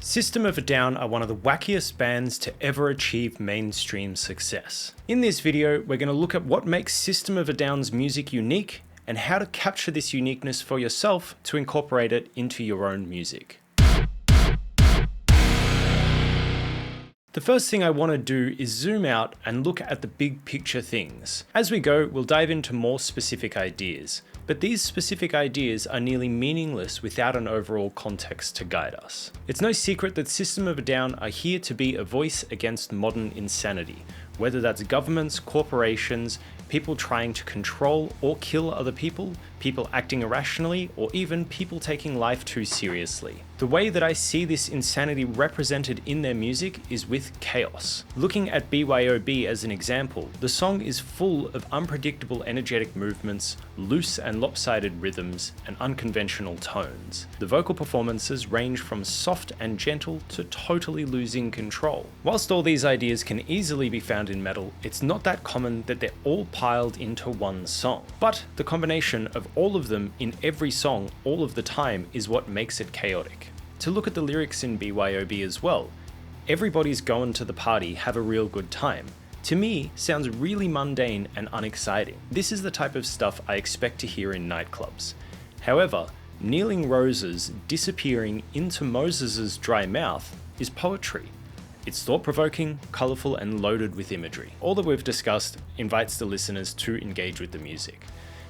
System of a Down are one of the wackiest bands to ever achieve mainstream success. In this video, we're going to look at what makes System of a Down's music unique and how to capture this uniqueness for yourself to incorporate it into your own music. The first thing I want to do is zoom out and look at the big picture things. As we go, we'll dive into more specific ideas, but these specific ideas are nearly meaningless without an overall context to guide us. It's no secret that System of a Down are here to be a voice against modern insanity, whether that's governments, corporations, people trying to control or kill other people, people acting irrationally, or even people taking life too seriously. The way that I see this insanity represented in their music is with chaos. Looking at BYOB as an example, the song is full of unpredictable energetic movements, loose and lopsided rhythms, and unconventional tones. The vocal performances range from soft and gentle to totally losing control. Whilst all these ideas can easily be found in metal, it's not that common that they're all piled into one song. But the combination of all of them in every song all of the time is what makes it chaotic. To look at the lyrics in BYOB as well, everybody's going to the party, have a real good time, to me sounds really mundane and unexciting. This is the type of stuff I expect to hear in nightclubs. However, kneeling roses disappearing into Moses's dry mouth is poetry. It's thought-provoking, colourful, and loaded with imagery. All that we've discussed invites the listeners to engage with the music.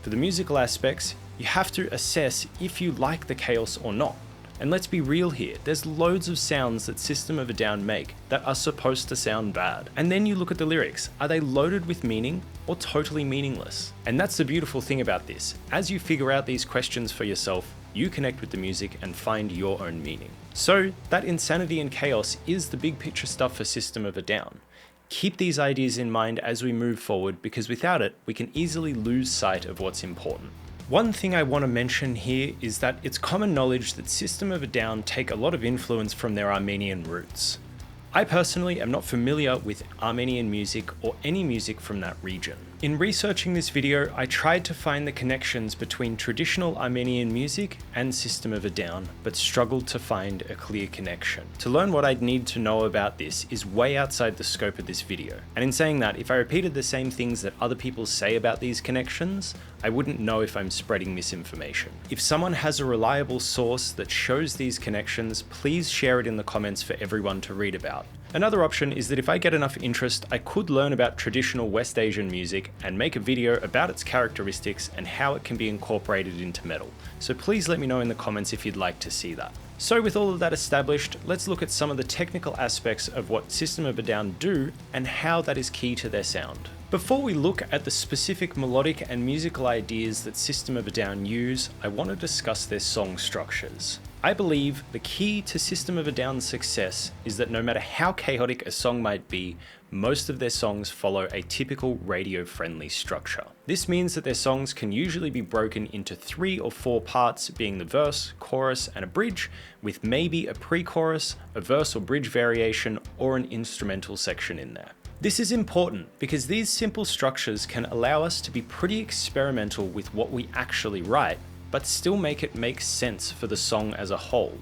For the musical aspects, you have to assess if you like the chaos or not. And let's be real here, there's loads of sounds that System of a Down make that are supposed to sound bad. And then you look at the lyrics, are they loaded with meaning or totally meaningless? And that's the beautiful thing about this. As you figure out these questions for yourself, you connect with the music and find your own meaning. So that insanity and chaos is the big picture stuff for System of a Down. Keep these ideas in mind as we move forward, because without it, we can easily lose sight of what's important. One thing I want to mention here is that it's common knowledge that System of a Down take a lot of influence from their Armenian roots. I personally am not familiar with Armenian music or any music from that region. In researching this video, I tried to find the connections between traditional Armenian music and System of a Down, but struggled to find a clear connection. To learn what I'd need to know about this is way outside the scope of this video. And in saying that, if I repeated the same things that other people say about these connections, I wouldn't know if I'm spreading misinformation. If someone has a reliable source that shows these connections, please share it in the comments for everyone to read about. Another option is that if I get enough interest, I could learn about traditional West Asian music and make a video about its characteristics and how it can be incorporated into metal. So please let me know in the comments if you'd like to see that. So with all of that established, let's look at some of the technical aspects of what System of a Down do and how that is key to their sound. Before we look at the specific melodic and musical ideas that System of a Down use, I want to discuss their song structures. I believe the key to System of a Down's success is that no matter how chaotic a song might be, most of their songs follow a typical radio-friendly structure. This means that their songs can usually be broken into 3 or 4 parts, being the verse, chorus, and a bridge, with maybe a pre-chorus, a verse or bridge variation, or an instrumental section in there. This is important because these simple structures can allow us to be pretty experimental with what we actually write, but still make it make sense for the song as a whole.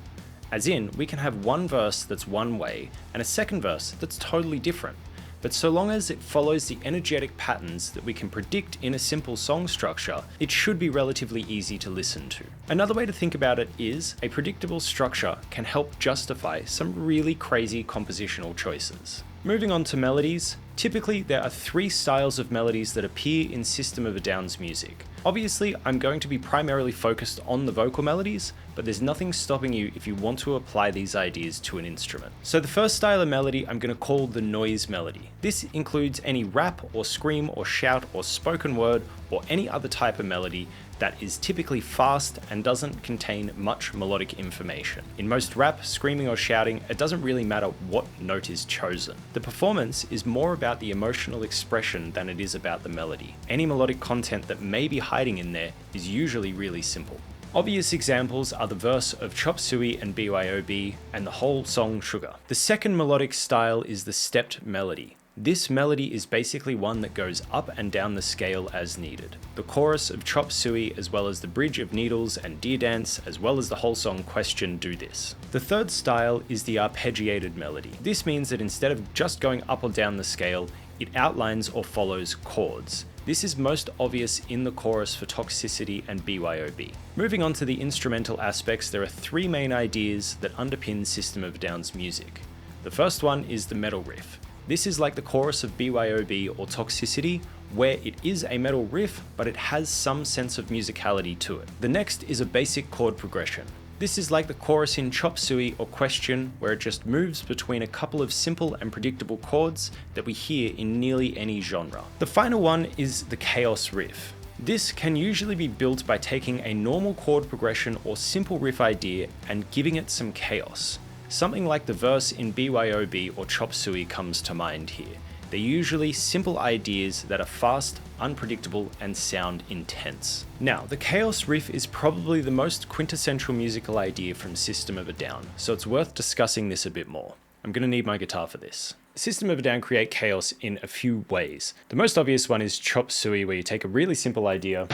As in, we can have one verse that's one way and a second verse that's totally different. But so long as it follows the energetic patterns that we can predict in a simple song structure, it should be relatively easy to listen to. Another way to think about it is a predictable structure can help justify some really crazy compositional choices. Moving on to melodies, typically there are 3 styles of melodies that appear in System of a Down's music. Obviously, I'm going to be primarily focused on the vocal melodies, but there's nothing stopping you if you want to apply these ideas to an instrument. So the first style of melody I'm going to call the noise melody. This includes any rap or scream or shout or spoken word or any other type of melody that is typically fast and doesn't contain much melodic information. In most rap, screaming or shouting, it doesn't really matter what note is chosen. The performance is more about the emotional expression than it is about the melody. Any melodic content that may be hiding in there is usually really simple. Obvious examples are the verse of Chop Suey and BYOB and the whole song Sugar. The second melodic style is the stepped melody. This melody is basically one that goes up and down the scale as needed. The chorus of Chop Suey, as well as the bridge of Needles and Deer Dance, as well as the whole song Question do this. The third style is the arpeggiated melody. This means that instead of just going up or down the scale, it outlines or follows chords. This is most obvious in the chorus for Toxicity and BYOB. Moving on to the instrumental aspects, there are three main ideas that underpin System of a Down's music. The first one is the metal riff. This is like the chorus of BYOB or Toxicity, where it is a metal riff, but it has some sense of musicality to it. The next is a basic chord progression. This is like the chorus in Chop Suey or Question, where it just moves between a couple of simple and predictable chords that we hear in nearly any genre. The final one is the chaos riff. This can usually be built by taking a normal chord progression or simple riff idea and giving it some chaos. Something like the verse in BYOB or Chop Suey comes to mind here. They're usually simple ideas that are fast, unpredictable, and sound intense. Now, the chaos riff is probably the most quintessential musical idea from System of a Down, so it's worth discussing this a bit more. I'm going to need my guitar for this. System of a Down create chaos in a few ways. The most obvious one is Chop Suey, where you take a really simple idea,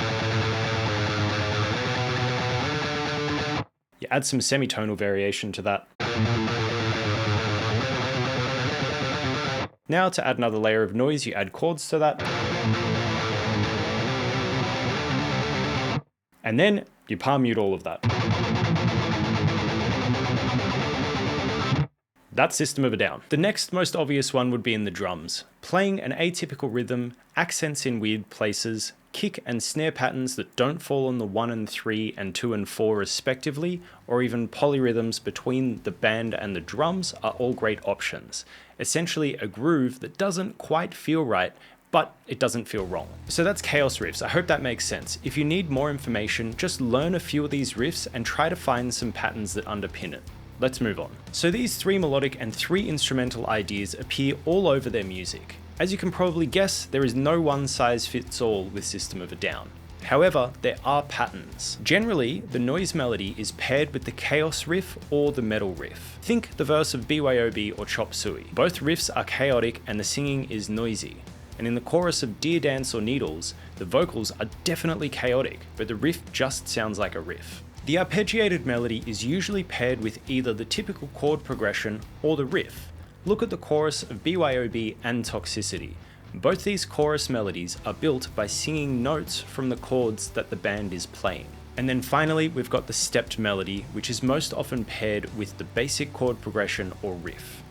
you add some semitonal variation to that. Now to add another layer of noise, you add chords to that. And then you palm mute all of that. That's System of a Down. The next most obvious one would be in the drums. Playing an atypical rhythm, accents in weird places, kick and snare patterns that don't fall on the 1 and 3 and 2 and 4 respectively, or even polyrhythms between the band and the drums are all great options. Essentially a groove that doesn't quite feel right, but it doesn't feel wrong. So that's chaos riffs. I hope that makes sense. If you need more information, just learn a few of these riffs and try to find some patterns that underpin it. Let's move on. So these 3 melodic and 3 instrumental ideas appear all over their music. As you can probably guess, there is no one size fits all with System of a Down. However, there are patterns. Generally, the noise melody is paired with the chaos riff or the metal riff. Think the verse of BYOB or Chop Suey. Both riffs are chaotic and the singing is noisy. And in the chorus of Deer Dance or Needles, the vocals are definitely chaotic, but the riff just sounds like a riff. The arpeggiated melody is usually paired with either the typical chord progression or the riff. Look at the chorus of BYOB and Toxicity. Both these chorus melodies are built by singing notes from the chords that the band is playing. And then finally, we've got the stepped melody, which is most often paired with the basic chord progression or riff.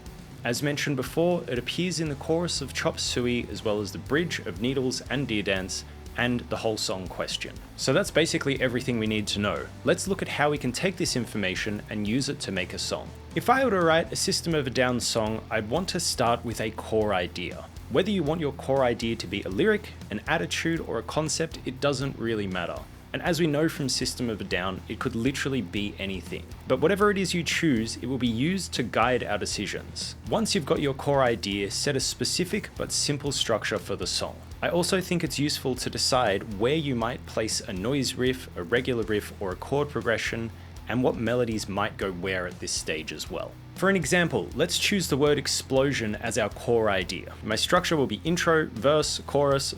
As mentioned before, it appears in the chorus of Chop Suey as well as the bridge of Needles and Deer Dance, and the whole song Question. So that's basically everything we need to know. Let's look at how we can take this information and use it to make a song. If I were to write a System of a Down song, I'd want to start with a core idea. Whether you want your core idea to be a lyric, an attitude, or a concept, it doesn't really matter. And as we know from System of a Down, it could literally be anything. But whatever it is you choose, it will be used to guide our decisions. Once you've got your core idea, set a specific but simple structure for the song. I also think it's useful to decide where you might place a noise riff, a regular riff, or a chord progression, and what melodies might go where at this stage as well. For an example, let's choose the word explosion as our core idea. My structure will be intro, verse, chorus,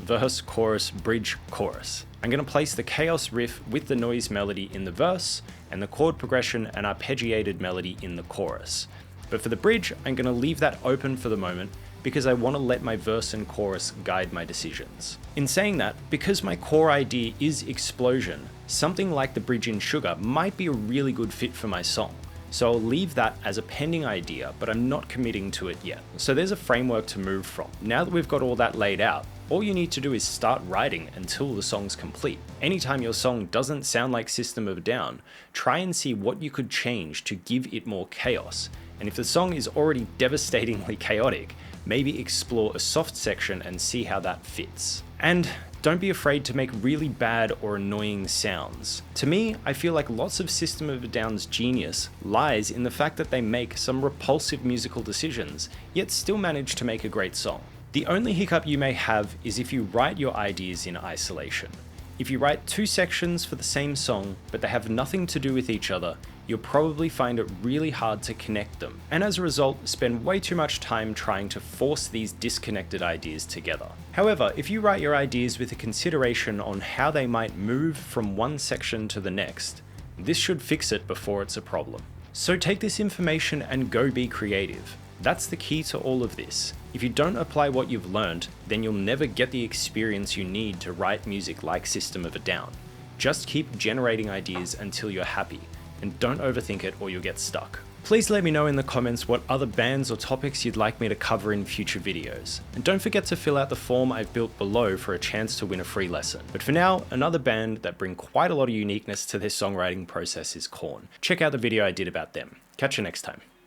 bridge, chorus. I'm going to place the chaos riff with the noise melody in the verse, and the chord progression and arpeggiated melody in the chorus. But for the bridge, I'm going to leave that open for the moment because I want to let my verse and chorus guide my decisions. In saying that, because my core idea is explosion, something like the bridge in Sugar might be a really good fit for my song. So I'll leave that as a pending idea, but I'm not committing to it yet. So there's a framework to move from. Now that we've got all that laid out, all you need to do is start writing until the song's complete. Anytime your song doesn't sound like System of a Down, try and see what you could change to give it more chaos. And if the song is already devastatingly chaotic, maybe explore a soft section and see how that fits. And don't be afraid to make really bad or annoying sounds. To me, I feel like lots of System of a Down's genius lies in the fact that they make some repulsive musical decisions, yet still manage to make a great song. The only hiccup you may have is if you write your ideas in isolation. If you write 2 sections for the same song, but they have nothing to do with each other, you'll probably find it really hard to connect them, and as a result, spend way too much time trying to force these disconnected ideas together. However, if you write your ideas with a consideration on how they might move from one section to the next, this should fix it before it's a problem. So take this information and go be creative. That's the key to all of this. If you don't apply what you've learned, then you'll never get the experience you need to write music like System of a Down. Just keep generating ideas until you're happy, and don't overthink it or you'll get stuck. Please let me know in the comments what other bands or topics you'd like me to cover in future videos. And don't forget to fill out the form I've built below for a chance to win a free lesson. But for now, another band that bring quite a lot of uniqueness to their songwriting process is Korn. Check out the video I did about them. Catch you next time.